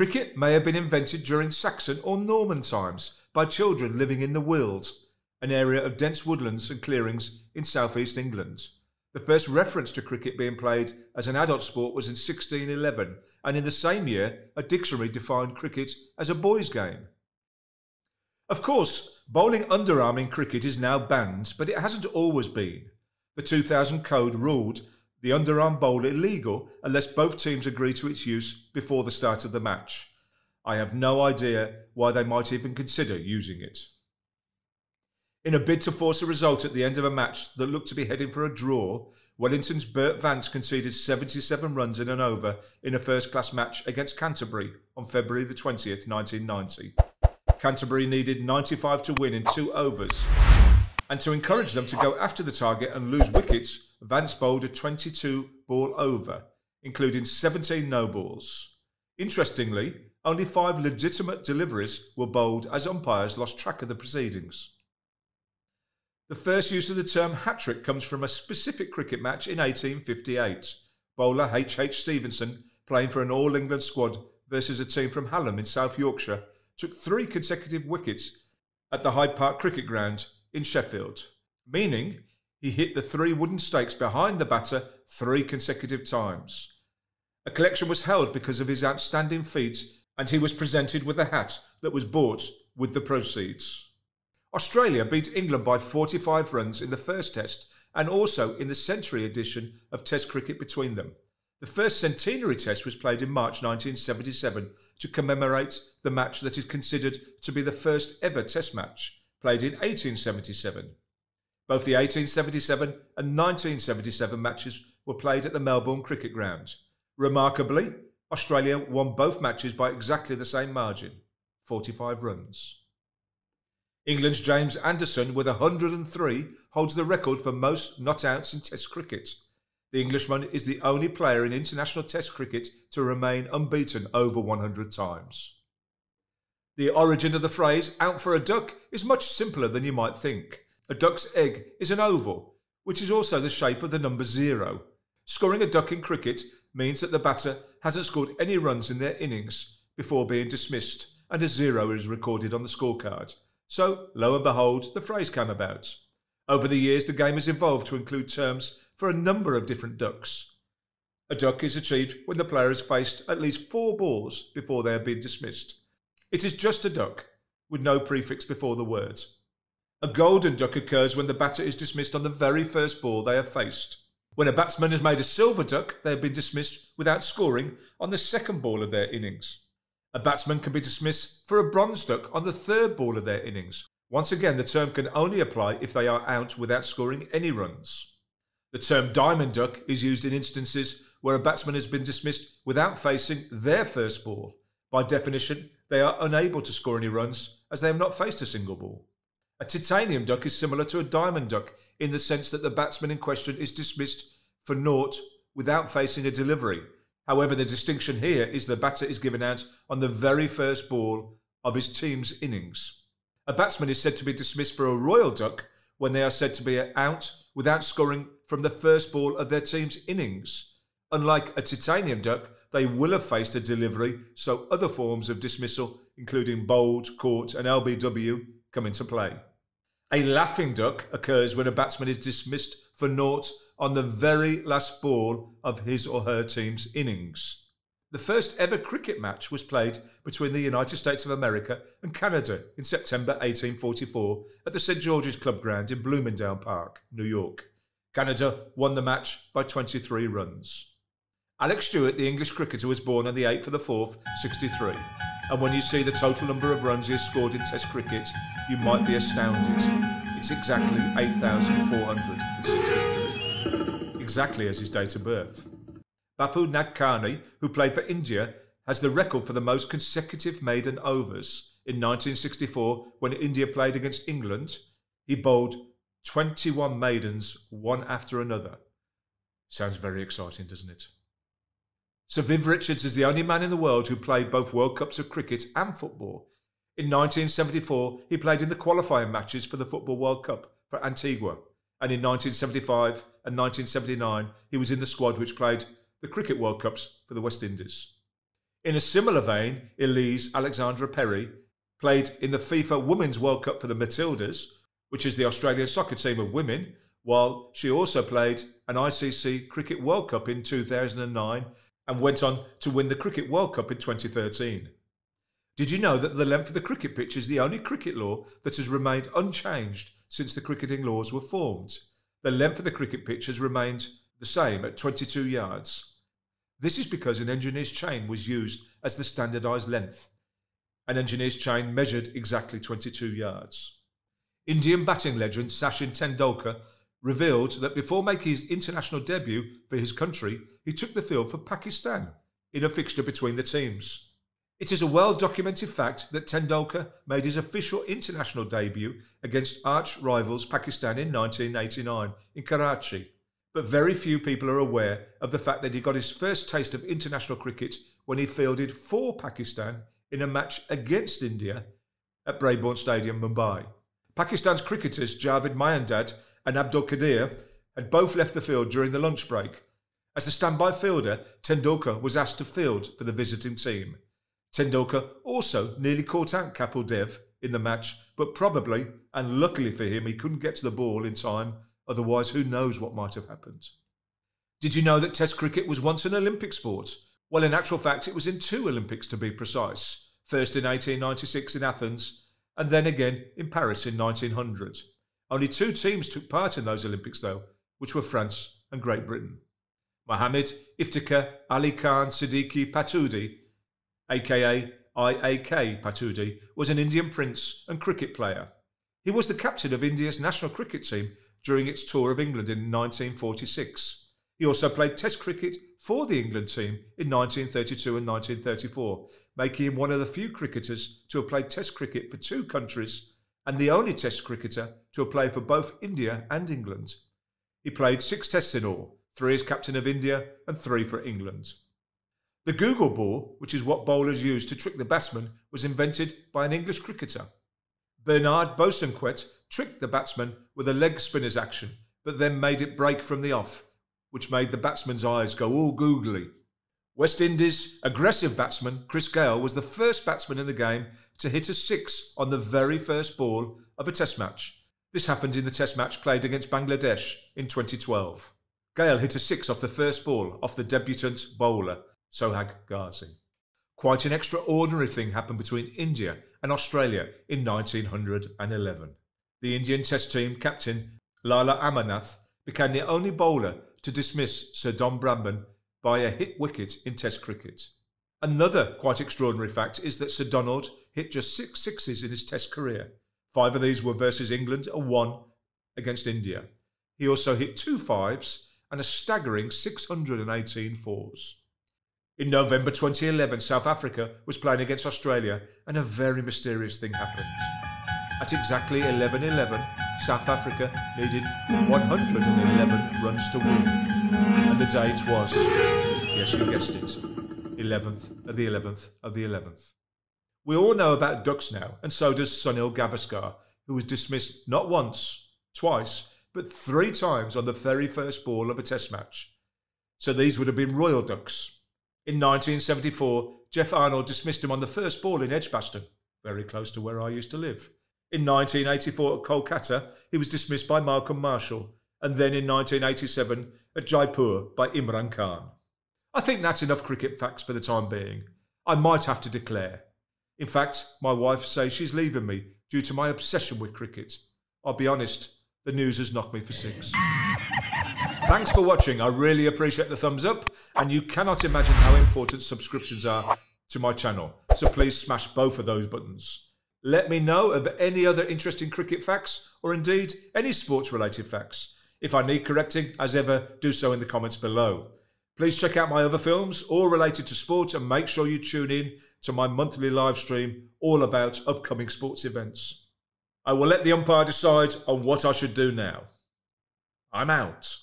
Cricket may have been invented during Saxon or Norman times by children living in the Weald, an area of dense woodlands and clearings in southeast England. The first reference to cricket being played as an adult sport was in 1611, and in the same year, a dictionary defined cricket as a boys' game. Of course, bowling underarm in cricket is now banned, but it hasn't always been. The 2000 code ruled the underarm bowl illegal unless both teams agree to its use before the start of the match. I have no idea why they might even consider using it. In a bid to force a result at the end of a match that looked to be heading for a draw, Wellington's Bert Vance conceded 77 runs in an over in a first-class match against Canterbury on February the 20th, 1990. Canterbury needed 95 to win in 2 overs, and to encourage them to go after the target and lose wickets, Vance bowled a 22-ball over, including 17 no-balls. Interestingly, only 5 legitimate deliveries were bowled as umpires lost track of the proceedings. The first use of the term hattrick comes from a specific cricket match in 1858. Bowler H. Stevenson, playing for an All-England squad versus a team from Hallam in South Yorkshire, took 3 consecutive wickets at the Hyde Park Cricket Ground in Sheffield, meaning he hit the 3 wooden stakes behind the batter 3 consecutive times. A collection was held because of his outstanding feat, and he was presented with a hat that was bought with the proceeds. Australia beat England by 45 runs in the first test and also in the century edition of Test cricket between them. The first centenary test was played in March 1977 to commemorate the match that is considered to be the first ever test match, played in 1877. Both the 1877 and 1977 matches were played at the Melbourne Cricket Ground. Remarkably, Australia won both matches by exactly the same margin, 45 runs. England's James Anderson, with 103, holds the record for most not-outs in Test cricket. The Englishman is the only player in international Test cricket to remain unbeaten over 100 times. The origin of the phrase "out for a duck" is much simpler than you might think. A duck's egg is an oval, which is also the shape of the number 0. Scoring a duck in cricket means that the batter hasn't scored any runs in their innings before being dismissed, and a 0 is recorded on the scorecard. So, lo and behold, the phrase came about. Over the years, the game has evolved to include terms for a number of different ducks. A duck is achieved when the player has faced at least 4 balls before they have been dismissed. It is just a duck, with no prefix before the words. A golden duck occurs when the batter is dismissed on the very first ball they have faced. When a batsman has made a silver duck, they have been dismissed without scoring on the second ball of their innings. A batsman can be dismissed for a bronze duck on the 3rd ball of their innings. Once again, the term can only apply if they are out without scoring any runs. The term diamond duck is used in instances where a batsman has been dismissed without facing their first ball. By definition, they are unable to score any runs as they have not faced a single ball. A titanium duck is similar to a diamond duck in the sense that the batsman in question is dismissed for naught without facing a delivery. However, the distinction here is the batter is given out on the very first ball of his team's innings. A batsman is said to be dismissed for a royal duck when they are said to be out without scoring from the first ball of their team's innings. Unlike a titanium duck, they will have faced a delivery, so other forms of dismissal, including bowled, caught and LBW, come into play. A laughing duck occurs when a batsman is dismissed for naught on the very last ball of his or her team's innings. The first ever cricket match was played between the United States of America and Canada in September 1844 at the St. George's Club Ground in Bloomingdale Park, New York. Canada won the match by 23 runs. Alex Stewart, the English cricketer, was born on the 8th of the 4th, 63. And when you see the total number of runs he has scored in Test cricket, you might be astounded. It's exactly 8,463. Exactly as his date of birth. Bapu Nagkarni, who played for India, has the record for the most consecutive maiden overs. In 1964, when India played against England, he bowled 21 maidens, one after another. Sounds very exciting, doesn't it? Sir Viv Richards is the only man in the world who played both World Cups of cricket and football. In 1974, he played in the qualifying matches for the Football World Cup for Antigua, and in 1975 and 1979, he was in the squad which played the Cricket World Cups for the West Indies. In a similar vein, Ellyse Perry played in the FIFA Women's World Cup for the Matildas, which is the Australian soccer team of women, while she also played an ICC Cricket World Cup in 2009 and went on to win the Cricket World Cup in 2013. Did you know that the length of the cricket pitch is the only cricket law that has remained unchanged since the cricketing laws were formed? The length of the cricket pitch has remained the same at 22 yards. This is because an engineer's chain was used as the standardised length. An engineer's chain measured exactly 22 yards. Indian batting legend Sachin Tendulkar revealed that before making his international debut for his country, he took the field for Pakistan in a fixture between the teams. It is a well-documented fact that Tendulkar made his official international debut against arch-rivals Pakistan in 1989 in Karachi, but very few people are aware of the fact that he got his first taste of international cricket when he fielded for Pakistan in a match against India at Brabourne Stadium, Mumbai. Pakistan's cricketers Javed Mayandad and Abdul Qadir had both left the field during the lunch break. As the standby fielder, Tendulkar was asked to field for the visiting team. Tendulkar also nearly caught out Kapil Dev in the match, but probably, and luckily for him, he couldn't get to the ball in time, otherwise who knows what might have happened. Did you know that Test cricket was once an Olympic sport? Well, in actual fact, it was in 2 Olympics to be precise, first in 1896 in Athens, and then again in Paris in 1900. Only 2 teams took part in those Olympics though, which were France and Great Britain. Mohammed Iftikhar Ali Khan Siddiqui Pataudi, aka A K Pataudi, was an Indian prince and cricket player. He was the captain of India's national cricket team during its tour of England in 1946. He also played Test cricket for the England team in 1932 and 1934, making him one of the few cricketers to have played Test cricket for 2 countries and the only Test cricketer to have played for both India and England. He played 6 Tests in all, 3 as captain of India and 3 for England. The Google ball, which is what bowlers use to trick the batsman, was invented by an English cricketer. Bernard Bosanquet tricked the batsman with a leg spinner's action, but then made it break from the off, which made the batsman's eyes go all googly. West Indies' aggressive batsman Chris Gayle was the first batsman in the game to hit a 6 on the very first ball of a Test match. This happened in the Test match played against Bangladesh in 2012. Gayle hit a 6 off the first ball off the debutant bowler Sohag Ghazi. Quite an extraordinary thing happened between India and Australia in 1911. The Indian Test team captain Lala Amarnath became the only bowler to dismiss Sir Donald Bradman by a hit wicket in Test cricket. Another quite extraordinary fact is that Sir Donald hit just 6 sixes in his Test career. 5 of these were versus England and 1 against India. He also hit 2 5s and a staggering 618 4s. In November 2011, South Africa was playing against Australia and a very mysterious thing happened. At exactly 11:11, South Africa needed 111 runs to win. And the date was, yes, you guessed it, 11th of the 11th of the 11th. We all know about ducks now, and so does Sunil Gavaskar, who was dismissed not once, twice, but 3 times on the very first ball of a Test match. So these would have been royal ducks. In 1974, Jeff Arnold dismissed him on the first ball in Edgbaston, very close to where I used to live. In 1984 at Kolkata, he was dismissed by Malcolm Marshall, and then in 1987 at Jaipur by Imran Khan. I think that's enough cricket facts for the time being. I might have to declare. In fact, my wife says she's leaving me due to my obsession with cricket. I'll be honest, the news has knocked me for 6. Thanks for watching. I really appreciate the thumbs up, and you cannot imagine how important subscriptions are to my channel, so please smash both of those buttons. Let me know of any other interesting cricket facts, or indeed any sports related facts. If I need correcting, as ever, do so in the comments below. Please check out my other films, all related to sport, and make sure you tune in to my monthly live stream all about upcoming sports events. I will let the umpire decide on what I should do now. I'm out.